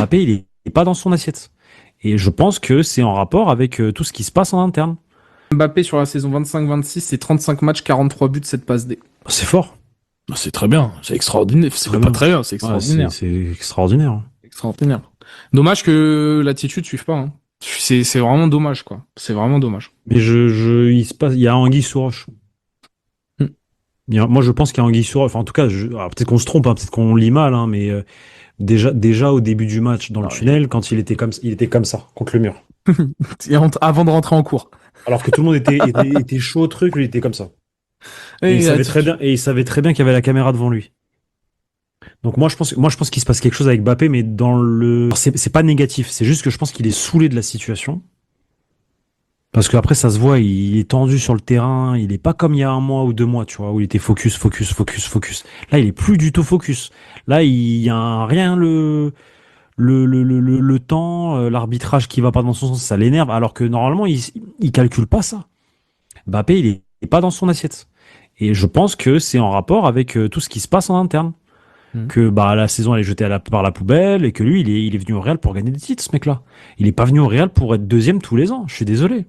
Mbappé, il est pas dans son assiette. Et je pense que c'est en rapport avec tout ce qui se passe en interne. Mbappé sur la saison 25-26, c'est 35 matchs, 43 buts, 7 passes D. C'est fort. Ah, c'est très bien, c'est extraordinaire. C'est Très même pas bien. très bien, c'est Ouais, extraordinaire. c'est extraordinaire, hein. Extraordinaire. Dommage que l'attitude suive pas. Hein. C'est vraiment dommage, quoi. C'est vraiment dommage. Mais il y a anguille sous roche. Hmm. Moi, je pense qu'il y a anguille sous roche. Enfin, en tout cas, alors, peut-être qu'on se trompe, hein, peut-être qu'on lit mal, hein, mais déjà au début du match dans le Non, tunnel, quand il était comme ça contre le mur. avant de rentrer en cours. Alors que tout le monde était chaud au truc, lui il était comme ça. Et Et l'attitude. il savait très bien qu'il y avait la caméra devant lui. Donc moi je pense qu'il se passe quelque chose avec Mbappé, mais dans le, alors, c'est pas négatif, c'est juste que je pense qu'il est saoulé de la situation. Parce qu'après ça se voit, il est tendu sur le terrain, il est pas comme il y a un mois ou 2 mois, tu vois, où il était focus, focus, focus, focus. Là il est plus du tout focus. Là il y a rien le temps, l'arbitrage qui va pas dans son sens, ça l'énerve, alors que normalement il calcule pas ça. Mbappé il est pas dans son assiette. Et je pense que c'est en rapport avec tout ce qui se passe en interne. Hmm. Que bah, la saison elle est jetée par la poubelle et que lui il est venu au Real pour gagner des titres, ce mec-là. Il est pas venu au Real pour être deuxième tous les ans. Je suis désolé.